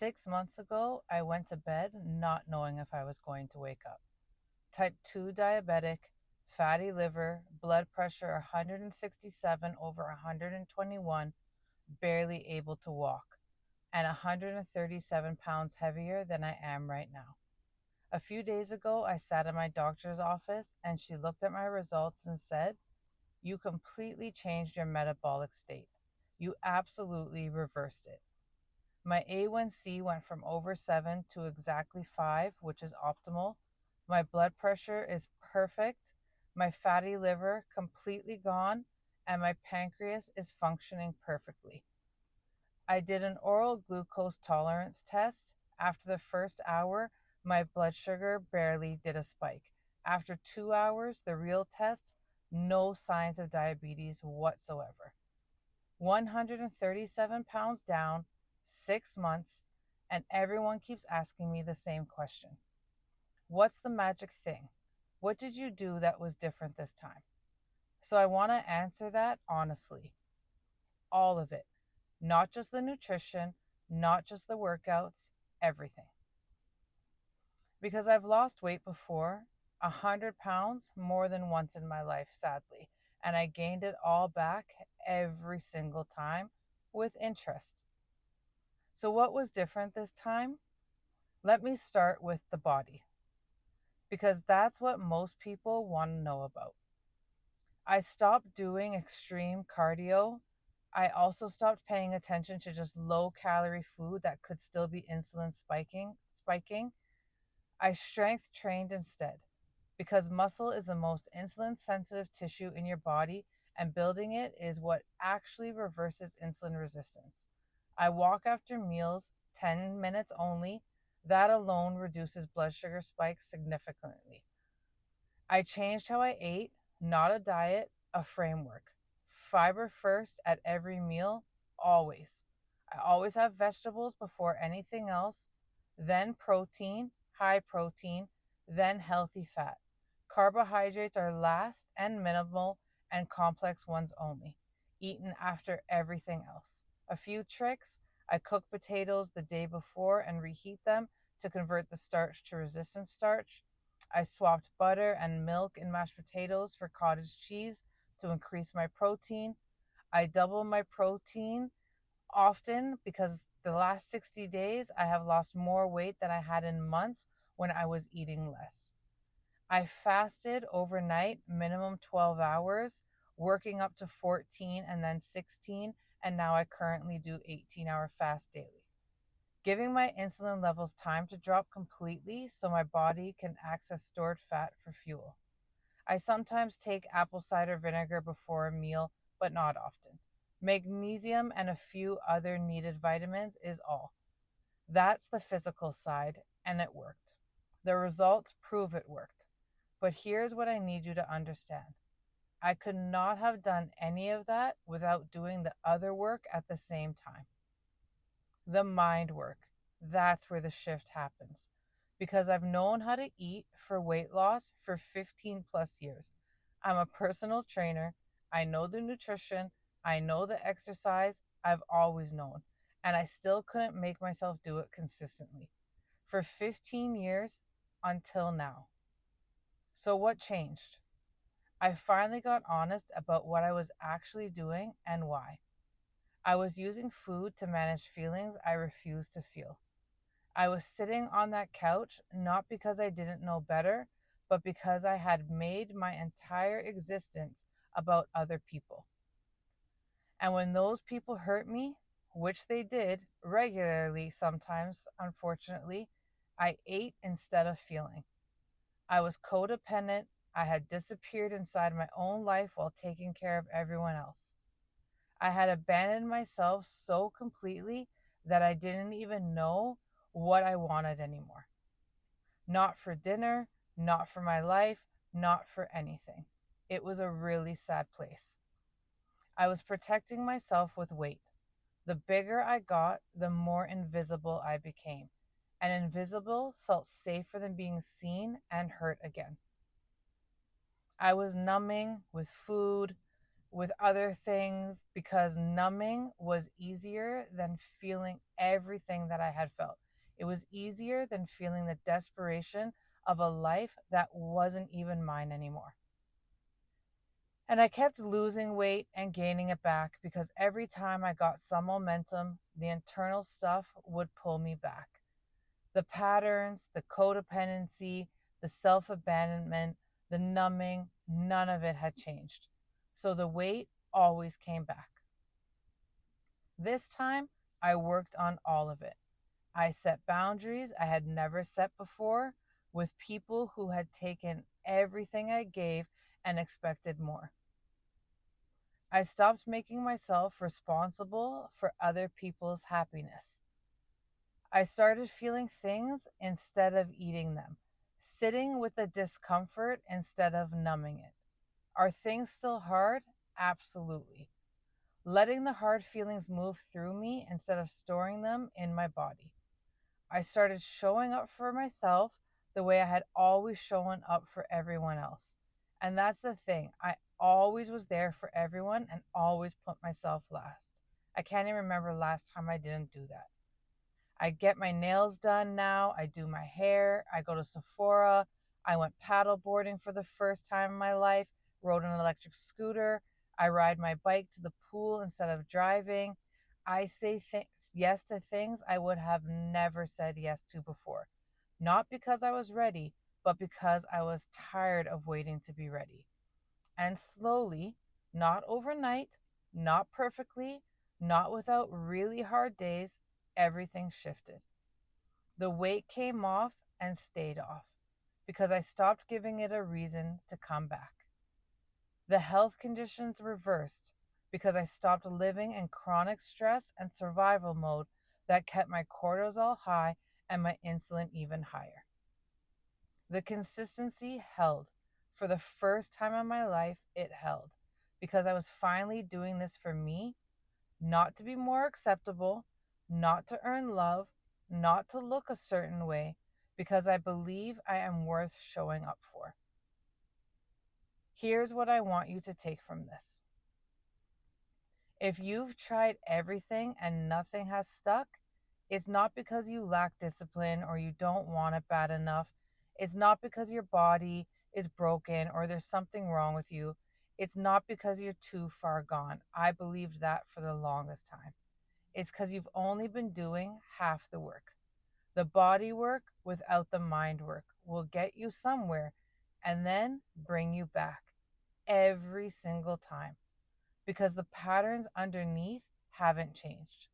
6 months ago, I went to bed not knowing if I was going to wake up. Type 2 diabetic, fatty liver, blood pressure 167 over 121, barely able to walk, and 137 pounds heavier than I am right now. A few days ago, I sat in my doctor's office and she looked at my results and said, "You completely changed your metabolic state. You absolutely reversed it." My A1C went from over 7 to exactly 5, which is optimal. My blood pressure is perfect. My fatty liver completely gone, and my pancreas is functioning perfectly. I did an oral glucose tolerance test. After the first hour, my blood sugar barely did a spike. After 2 hours, the real test, no signs of diabetes whatsoever. 137 pounds down, 6 months, and everyone keeps asking me the same question. What's the magic thing? What did you do that was different this time? So I want to answer that honestly. All of it. Not just the nutrition, not just the workouts, everything. Because I've lost weight before, 100 pounds more than once in my life, sadly, and I gained it all back every single time with interest. So, what was different this time? Let me start with the body, because that's what most people want to know about. I stopped doing extreme cardio. I also stopped paying attention to just low calorie food that could still be insulin spiking. I strength trained instead, because muscle is the most insulin sensitive tissue in your body, and building it is what actually reverses insulin resistance. I walk after meals, 10 minutes only. That alone reduces blood sugar spikes significantly. I changed how I ate, not a diet, a framework. Fiber first at every meal, always. I always have vegetables before anything else, then protein, high protein, then healthy fat. Carbohydrates are last and minimal, and complex ones only, eaten after everything else. A few tricks: I cook potatoes the day before and reheat them to convert the starch to resistant starch. I swapped butter and milk in mashed potatoes for cottage cheese to increase my protein. I double my protein often because the last 60 days I have lost more weight than I had in months when I was eating less. I fasted overnight, minimum 12 hours, working up to 14 and then 16, and now I currently do 18-hour fast daily, giving my insulin levels time to drop completely so my body can access stored fat for fuel. I sometimes take apple cider vinegar before a meal, but not often. Magnesium and a few other needed vitamins is all. That's the physical side, and it worked. The results prove it worked. But here's what I need you to understand: I could not have done any of that without doing the other work at the same time. The mind work. That's where the shift happens. Because I've known how to eat for weight loss for 15 plus years. I'm a personal trainer. I know the nutrition. I know the exercise. I've always known. And I still couldn't make myself do it consistently for 15 years until now. So, what changed? I finally got honest about what I was actually doing and why. I was using food to manage feelings I refused to feel. I was sitting on that couch not because I didn't know better, but because I had made my entire existence about other people. And when those people hurt me, which they did regularly sometimes, unfortunately, I ate instead of feeling. I was codependent. I had disappeared inside my own life while taking care of everyone else. I had abandoned myself so completely that I didn't even know what I wanted anymore. Not for dinner, not for my life, not for anything. It was a really sad place. I was protecting myself with weight. The bigger I got, the more invisible I became. And invisible felt safer than being seen and hurt again. I was numbing with food, with other things because numbing was easier than feeling everything that I had felt. It was easier than feeling the desperation of a life that wasn't even mine anymore. And I kept losing weight and gaining it back because every time I got some momentum, the internal stuff would pull me back. The patterns, the codependency, the self abandonment, the numbing, none of it had changed. So the weight always came back. This time, I worked on all of it. I set boundaries I had never set before with people who had taken everything I gave and expected more. I stopped making myself responsible for other people's happiness. I started feeling things instead of eating them, sitting with the discomfort instead of numbing it. Are things still hard? Absolutely. Letting the hard feelings move through me instead of storing them in my body. I started showing up for myself the way I had always shown up for everyone else. And that's the thing. I always was there for everyone and always put myself last. I can't even remember last time I didn't do that. I get my nails done now. I do my hair. I go to Sephora. I went paddle boarding for the first time in my life, rode an electric scooter. I ride my bike to the pool instead of driving. I say yes to things I would have never said yes to before. Not because I was ready, but because I was tired of waiting to be ready. And slowly, not overnight, not perfectly, not without really hard days, everything shifted. The weight came off and stayed off because I stopped giving it a reason to come back. The health conditions reversed because I stopped living in chronic stress and survival mode that kept my cortisol high and my insulin even higher. The consistency held. For the first time in my life, it held because I was finally doing this for me, not to be more acceptable, not to earn love, not to look a certain way, because I believe I am worth showing up for. Here's what I want you to take from this. If you've tried everything and nothing has stuck, it's not because you lack discipline or you don't want it bad enough. It's not because your body is broken or there's something wrong with you. It's not because you're too far gone. I believed that for the longest time. It's because you've only been doing half the work. The body work without the mind work will get you somewhere and then bring you back every single time because the patterns underneath haven't changed.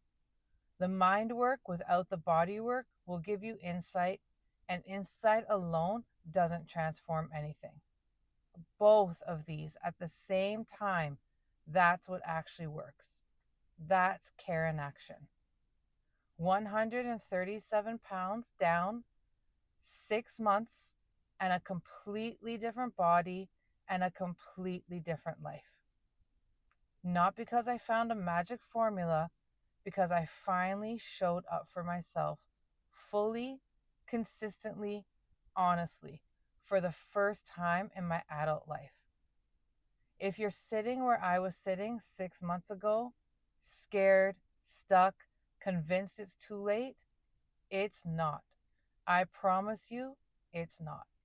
The mind work without the body work will give you insight, and insight alone doesn't transform anything. Both of these at the same time, that's what actually works. That's care in action. 137 pounds down, 6 months, and a completely different body and a completely different life. Not because I found a magic formula, because I finally showed up for myself fully, consistently, honestly, for the first time in my adult life. If you're sitting where I was sitting 6 months ago, scared, stuck, convinced it's too late, it's not. I promise you, it's not.